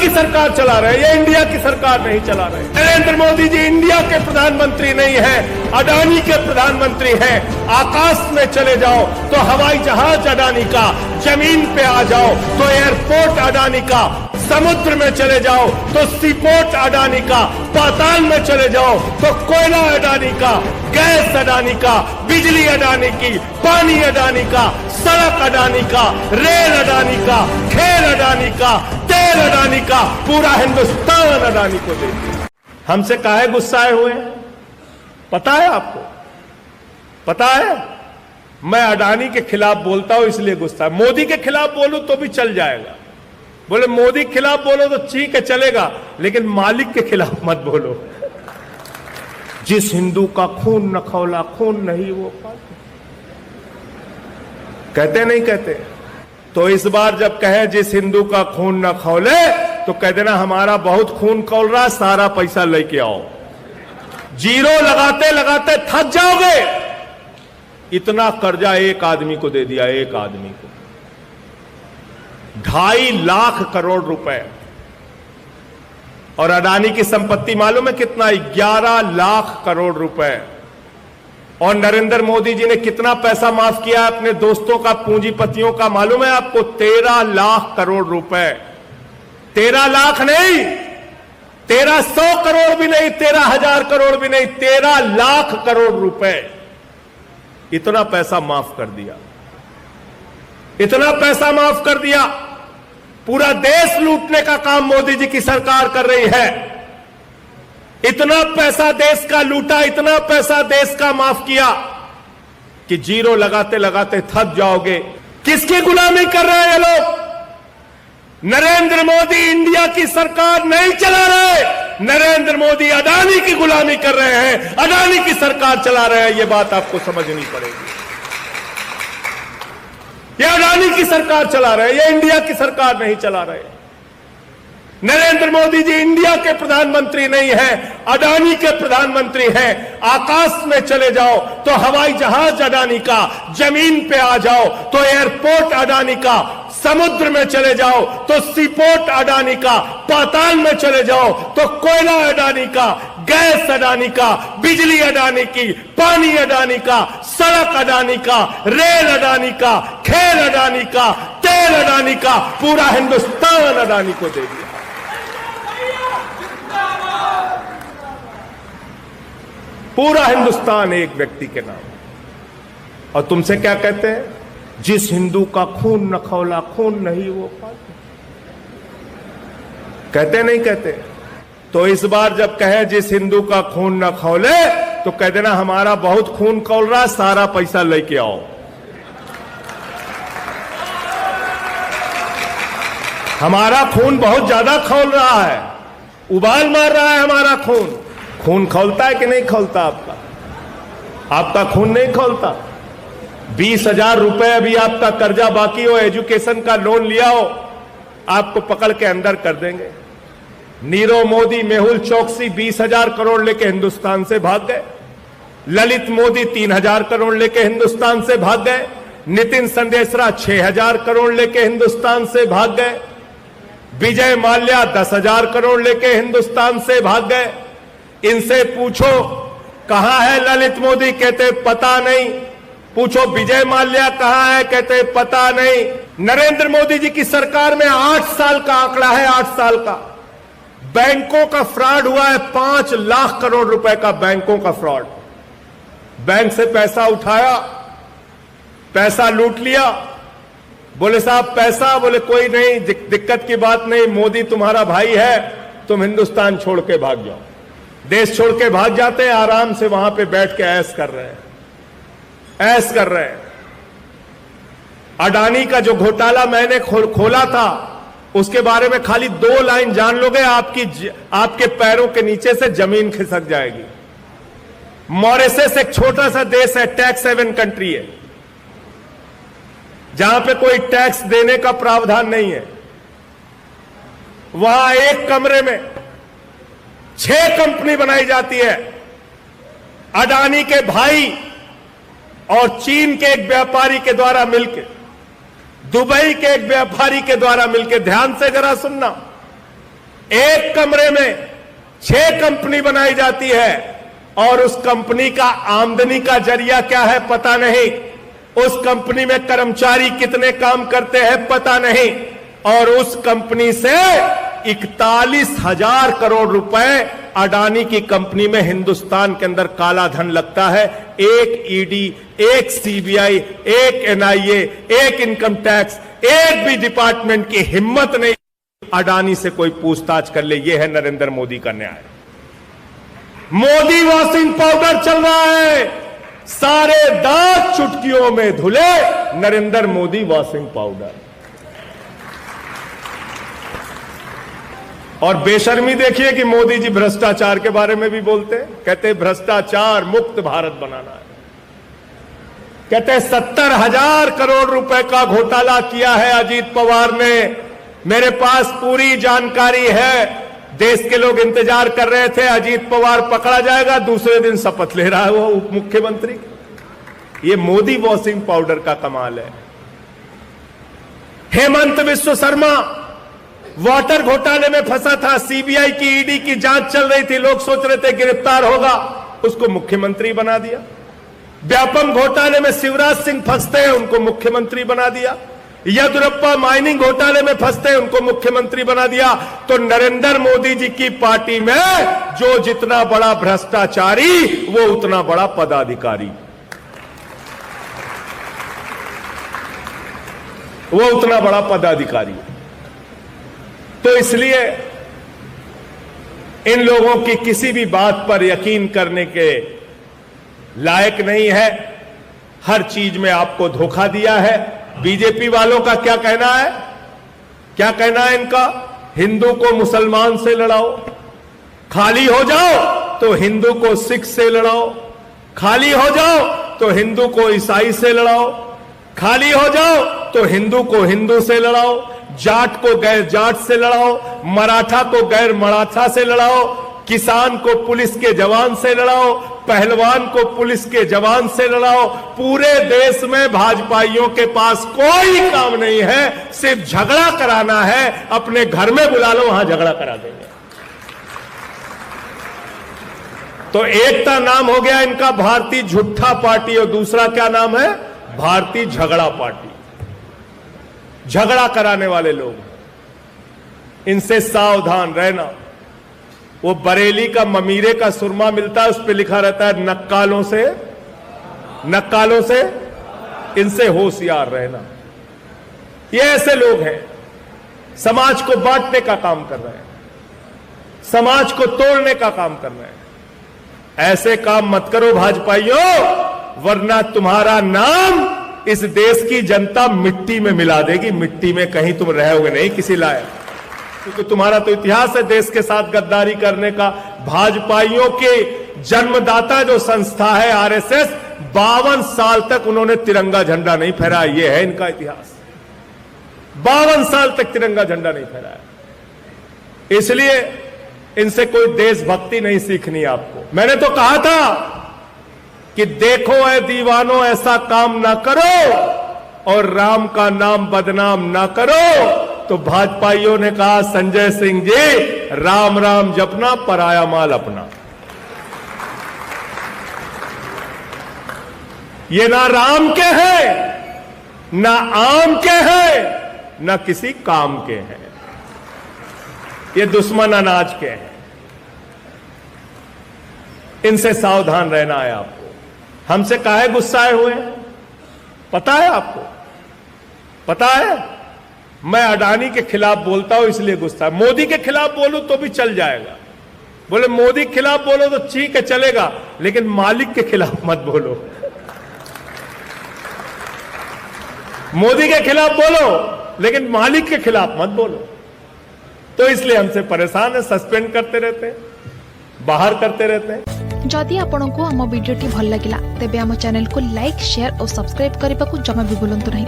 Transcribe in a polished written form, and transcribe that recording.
की सरकार चला रहे हैं, ये इंडिया की सरकार नहीं चला रहे। नरेंद्र मोदी जी इंडिया के प्रधानमंत्री नहीं है, अडानी के प्रधानमंत्री हैं। आकाश में चले जाओ तो हवाई जहाज अडानी का, जमीन पे आ जाओ तो एयरपोर्ट अडानी का, समुद्र में चले जाओ तो सीपोर्ट अडानी का, पाताल में चले जाओ तो कोयला अडानी का, गैस अडानी का, बिजली अडानी की, पानी अडानी का, सड़क अडानी का, रेल अडानी का, खेल अडानी का, तेल अडानी का, पूरा हिंदुस्तान अडानी को दे दिया। हमसे काहे गुस्साए हुए हैं पता है आपको? पता है? मैं अडानी के खिलाफ बोलता हूं इसलिए गुस्सा है। मोदी के खिलाफ बोलूं तो भी चल जाएगा, बोले मोदी के खिलाफ बोलो तो ठीक है चलेगा, लेकिन मालिक के खिलाफ मत बोलो। जिस हिंदू का खून न खौला खून नहीं वो कहते नहीं कहते? तो इस बार जब कहे जिस हिंदू का खून न खौले तो कह देना हमारा बहुत खून खौल रहा, सारा पैसा लेके आओ। जीरो लगाते लगाते थक जाओगे। इतना कर्जा एक आदमी को दे दिया, एक आदमी को 2.5 लाख करोड़ रुपए। और अडानी की संपत्ति मालूम है कितना? 11 लाख करोड़ रुपए। और नरेंद्र मोदी जी ने कितना पैसा माफ किया अपने दोस्तों का, पूंजीपतियों का मालूम है आपको? 13 लाख करोड़ रुपए। 13 लाख नहीं, 1300 करोड़ भी नहीं, 13,000 करोड़ भी नहीं, 13 लाख करोड़ रुपए। इतना पैसा माफ कर दिया, इतना पैसा माफ कर दिया। पूरा देश लूटने का काम मोदी जी की सरकार कर रही है। इतना पैसा देश का लूटा, इतना पैसा देश का माफ किया कि जीरो लगाते लगाते थक जाओगे। किसकी गुलामी कर रहे हैं ये लोग? नरेंद्र मोदी इंडिया की सरकार नहीं चला रहे, नरेंद्र मोदी अडानी की गुलामी कर रहे हैं, अडानी की सरकार चला रहे हैं। ये बात आपको समझनी पड़ेगी। ये अडानी की सरकार चला रहे हैं, ये इंडिया की सरकार नहीं चला रहे। नरेंद्र मोदी जी इंडिया के प्रधानमंत्री नहीं है, अडानी के प्रधानमंत्री हैं। आकाश में चले जाओ तो हवाई जहाज अडानी का, जमीन पे आ जाओ तो एयरपोर्ट अडानी का, समुद्र में चले जाओ तो सीपोर्ट अडानी का, पाताल में चले जाओ तो कोयला अडानी का, गैस अडानी का, बिजली अडानी की, पानी अडानी का, सड़क अडानी का, रेल अडानी का, खेल अडानी का, तेल अडानी का, पूरा हिंदुस्तान अडानी को दे दिया। पूरा हिंदुस्तान एक व्यक्ति के नाम। और तुमसे क्या कहते हैं? जिस हिंदू का खून न खौला खून नहीं वो कहते नहीं कहते? तो इस बार जब कहे जिस हिंदू का खून न खौले तो कह देना हमारा बहुत खून खौल रहा, सारा पैसा लेके आओ। हमारा खून बहुत ज्यादा खौल रहा है, उबाल मार रहा है हमारा खून। खून खौलता है कि नहीं खौलता आपका? आपका खून नहीं खौलता। 20,000 रुपए अभी आपका कर्जा बाकी हो, एजुकेशन का लोन लिया हो, आपको पकड़ के अंदर कर देंगे। नीरव मोदी, मेहुल चौकसी 20,000 करोड़ लेके हिंदुस्तान से भाग गए। ललित मोदी 3,000 करोड़ लेके हिंदुस्तान से भाग गए। नितिन संदेशरा 6,000 करोड़ लेके हिंदुस्तान से भाग गए। विजय माल्या 10,000 करोड़ लेके हिंदुस्तान से भाग गए। इनसे पूछो कहां है ललित मोदी, कहते पता नहीं। पूछो विजय माल्या कहां है, कहते पता नहीं। नरेंद्र मोदी जी की सरकार में 8 साल का आंकड़ा है, 8 साल का। बैंकों का फ्रॉड हुआ है, 5 लाख करोड़ रुपए का बैंकों का फ्रॉड। बैंक से पैसा उठाया, पैसा लूट लिया। बोले साहब पैसा, बोले कोई नहीं, दिक्कत की बात नहीं, मोदी तुम्हारा भाई है, तुम हिंदुस्तान छोड़ के भाग जाओ। देश छोड़ के भाग जाते हैं, आराम से वहां पे बैठ के ऐश कर रहे हैं, ऐश कर रहे हैं। अडानी का जो घोटाला मैंने खोला था उसके बारे में खाली 2 लाइन जान लोगे, आपके पैरों के नीचे से जमीन खिसक जाएगी। मॉरिशस एक छोटा सा देश है, टैक्स हेवन कंट्री है, जहां पे कोई टैक्स देने का प्रावधान नहीं है। वहां एक कमरे में 6 कंपनी बनाई जाती है। अडानी के भाई और चीन के एक व्यापारी के द्वारा मिलकर, दुबई के एक व्यापारी के द्वारा मिलकर, ध्यान से जरा सुनना, एक कमरे में 6 कंपनी बनाई जाती है और उस कंपनी का आमदनी का जरिया क्या है पता नहीं, उस कंपनी में कर्मचारी कितने काम करते हैं पता नहीं, और उस कंपनी से 41,000 करोड़ रुपए अडानी की कंपनी में हिंदुस्तान के अंदर काला धन लगता है। एक ईडी, एक सीबीआई, एक एनआईए, एक इनकम टैक्स, एक भी डिपार्टमेंट की हिम्मत नहीं अडानी से कोई पूछताछ कर ले। यह है नरेंद्र मोदी का न्याय। मोदी वॉशिंग पाउडर चल रहा है, सारे दांत चुटकियों में धुले नरेंद्र मोदी वॉशिंग पाउडर। और बेशर्मी देखिए कि मोदी जी भ्रष्टाचार के बारे में भी बोलते हैं, कहते हैं भ्रष्टाचार मुक्त भारत बनाना है। कहते हैं 70,000 करोड़ रुपए का घोटाला किया है अजीत पवार ने। मेरे पास पूरी जानकारी है। देश के लोग इंतजार कर रहे थे अजीत पवार पकड़ा जाएगा, दूसरे दिन शपथ ले रहा है वो उप मुख्यमंत्री। ये मोदी वॉशिंग पाउडर का कमाल है। हेमंत विश्व शर्मा वाटर घोटाले में फंसा था, सीबीआई की ईडी की जांच चल रही थी, लोग सोच रहे थे गिरफ्तार होगा, उसको मुख्यमंत्री बना दिया। व्यापम घोटाले में शिवराज सिंह फंसते हैं, उनको मुख्यमंत्री बना दिया। येदियुरप्पा माइनिंग घोटाले में फंसते हैं, उनको मुख्यमंत्री बना दिया। तो नरेंद्र मोदी जी की पार्टी में जो जितना बड़ा भ्रष्टाचारी वो उतना बड़ा पदाधिकारी, वो उतना बड़ा पदाधिकारी। तो इसलिए इन लोगों की किसी भी बात पर यकीन करने के लायक नहीं है। हर चीज में आपको धोखा दिया है। बीजेपी वालों का क्या कहना है? क्या कहना है इनका? हिंदू को मुसलमान से लड़ाओ, खाली हो जाओ तो हिंदू को सिख से लड़ाओ, खाली हो जाओ तो हिंदू को ईसाई से लड़ाओ, खाली हो जाओ तो हिंदू को हिंदू से लड़ाओ, जाट को गैर जाट से लड़ाओ, मराठा को गैर मराठा से लड़ाओ, किसान को पुलिस के जवान से लड़ाओ, पहलवान को पुलिस के जवान से लड़ाओ। पूरे देश में भाजपाइयों के पास कोई काम नहीं है, सिर्फ झगड़ा कराना है। अपने घर में बुला लो, वहां झगड़ा करा देंगे। तो एक का नाम हो गया इनका भारतीय झूठा पार्टी, और दूसरा क्या नाम है? भारतीय झगड़ा पार्टी। झगड़ा कराने वाले लोग, इनसे सावधान रहना। वो बरेली का ममीरे का सुरमा मिलता है, उस पर लिखा रहता है नक्कालों से, नक्कालों से, इनसे होशियार रहना। ये ऐसे लोग हैं, समाज को बांटने का काम कर रहे हैं, समाज को तोड़ने का काम कर रहे हैं। ऐसे काम मत करो भाजपाइयों, वरना तुम्हारा नाम इस देश की जनता मिट्टी में मिला देगी। मिट्टी में कहीं तुम रहोगे नहीं किसी लायक, क्योंकि तुम्हारा तो इतिहास है देश के साथ गद्दारी करने का। भाजपाइयों के जन्मदाता जो संस्था है आरएसएस, 52 साल तक उन्होंने तिरंगा झंडा नहीं फहराया। ये है इनका इतिहास, 52 साल तक तिरंगा झंडा नहीं फहराया। इसलिए इनसे कोई देशभक्ति नहीं सीखनी आपको। मैंने तो कहा था कि देखो ऐ दीवानों, ऐसा काम ना करो और राम का नाम बदनाम ना करो। तो भाजपाइयों ने कहा, संजय सिंह जी, राम राम जपना, पराया माल अपना। ये ना राम के हैं, ना आम के हैं, ना किसी काम के हैं। ये दुश्मन अनाज के हैं। इनसे सावधान रहना है आपको। हमसे काहे गुस्साए हुए हैं पता है आपको? पता है? मैं अडानी के खिलाफ बोलता हूं इसलिए गुस्सा है। मोदी के खिलाफ बोलूं तो भी चल जाएगा। बोले मोदी के खिलाफ बोलो तो ठीक है, चलेगा, लेकिन मालिक के खिलाफ मत बोलो। मोदी के खिलाफ बोलो लेकिन मालिक के खिलाफ मत बोलो। तो इसलिए हमसे परेशान है, सस्पेंड करते रहते हैं, बाहर करते रहते हैं। जदि आपंक आम भिडी भल लगा तेब आम चैनल को लाइक, शेयर और सब्सक्राइब करने को जमा भी भूलु नहीं।